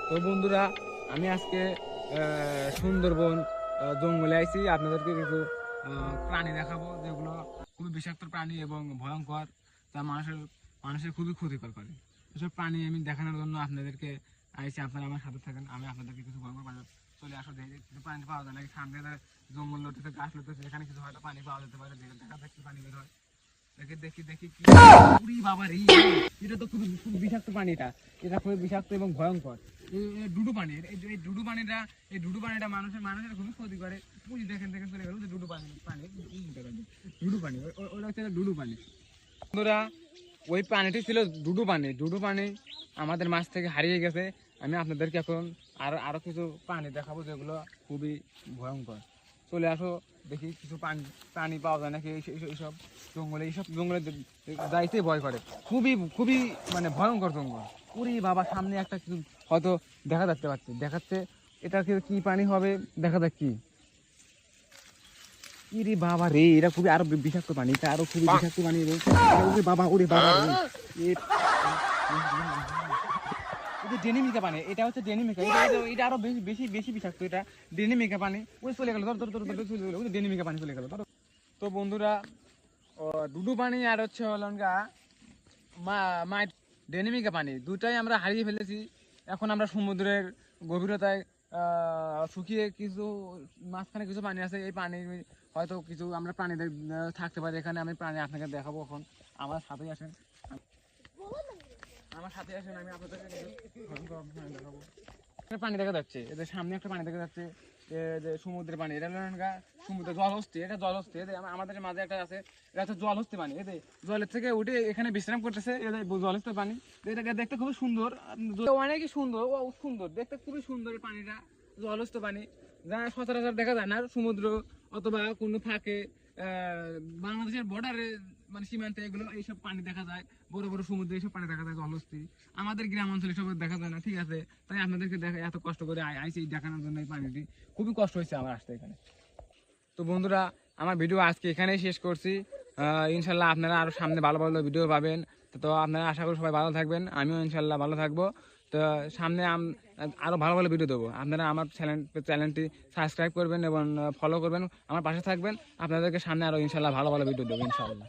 তো বন্ধুরা, আমি আজকে সুন্দরবন জঙ্গলে আইছি। আপনাদেরকে কিছু প্রাণী দেখাবো যেগুলো খুবই বিষাক্ত প্রাণী এবং ভয়ঙ্কর, তা মানুষের খুবই ক্ষতিকর করে। এসব প্রাণী আমি দেখানোর জন্য আপনাদেরকে আইছি। আপনারা আমার সাথে থাকেন, আমি আপনাদেরকে কিছু ভয়ঙ্কর প্রাণী চলে আসো, দেখি কিছু পানি পাওয়া যায় নাকি। সামনে জঙ্গল লড়তেছে, গাছ লড়তেছে, এখানে কিছু হয়তো পানি পাওয়া যেতে পারে। দেখা দেখতে পানি বের হয়, দেখি দেখি দেখি কি বাবা রে, এটা তো খুবই বিষাক্ত পানি। এটা খুবই বিষাক্ত এবং ভয়ঙ্কর। ডুডু পানি, এই ডুডু পানিটা মানুষের খুবই ক্ষতি করে। পুরি দেখেন দেখেন চলে গেল ডুডু পানি ডুডু পানি ওটা হচ্ছে ডুডু পানি। বন্ধুরা, ওই পানিটি ছিল ডুডু পানি আমাদের মাছ থেকে হারিয়ে গেছে। আমি আপনাদেরকে এখন আরো কিছু পানি দেখাবো যেগুলো খুবই ভয়ঙ্কর। চলে আসো, দেখি কিছু পানি পাওয়া যায় নাকি এইসব জঙ্গলে যাইতে ভয় করে। খুবই খুবই মানে ভয়ঙ্কর জঙ্গল। পুরি বাবা, সামনে একটা কিছু হয়তো দেখাচ্ছে এটা কি পানি হবে, দেখা যাক কি। ইরে বাবা রে, এটা খুবই আরো বিষাক্ত পানি, এটা আরো খুবই বিষাক্ত পানি। ওরে বাবা রে, ডেনিমিকা পানি, এটা হচ্ছে ডেনিমিকা। এটা আরো বেশি বেশি বিষাক্ত। এটা ডেনিমিকা পানি। ওই চলে গেল, চলে গেল, ডেনিমিকা পানি চলে গেল। তো বন্ধুরা, ডুডু পানি আর হচ্ছে হলঙ্গা মা ডেনিমিকা পানি, দুটাই আমরা হারিয়ে ফেলেছি। এখন আমরা সমুদ্রের গভীরতায় শুকিয়ে কিছু মাঝখানে কিছু পানি আছে। এই পানি হয়তো কিছু আমরা প্রাণী থাকতে পারি এখানে। আমি প্রাণী আপনাকে দেখাবো এখন। আমার সাথেই আসেন, আমি আপনাদেরকে দেখাবো। পানি দেখা যাচ্ছে, এদের সামনে একটা পানি দেখা যাচ্ছে, যে সমুদ্রের পানি। এটা সমুদ্র জলহস্তি, এটা জলহস্তি। আমাদের মাঝে একটা আছে, এটা হচ্ছে জলহস্তি পানি। এদের জলের থেকে উঠে এখানে বিশ্রাম করতেছে, এদের জলহস্তি পানি। এটাকে দেখতে খুবই সুন্দর, অনেকই সুন্দর, সুন্দর দেখতে, খুবই সুন্দর এই পানিটা। জলহস্ত পানি যা সচরাচর দেখা যায় না সমুদ্র অথবা কোনো ফাঁকে। বাংলাদেশের বর্ডারে মানে সীমান্তে এগুলো এইসব পানি দেখা যায়। বড় বড় সমুদ্রে এইসব পানি দেখা যায় জলহস্তি। আমাদের গ্রাম অঞ্চলে সব দেখা যায় না, ঠিক আছে। তাই আপনাদেরকে দেখা, এত কষ্ট করে আইসি দেখানোর জন্য। এই পানিটি খুবই কষ্ট হয়েছে আমার আসতে এখানে। তো বন্ধুরা, আমার ভিডিও আজকে এখানেই শেষ করছি। ইনশাল্লাহ আপনারা আরো সামনে ভালো ভালো ভিডিও পাবেন। তো আপনারা আশা করি সবাই ভালো থাকবেন, আমিও ইনশাল্লাহ ভালো থাকবো। তো সামনে আরো ভালো ভালো ভিডিও দেবো। আপনারা আমার চ্যানেলটি সাবস্ক্রাইব করবেন এবং ফলো করবেন, আমার পাশে থাকবেন। আপনাদেরকে সামনে আরো ইনশাল্লাহ ভালো ভালো ভিডিও দেবো ইনশাল্লাহ।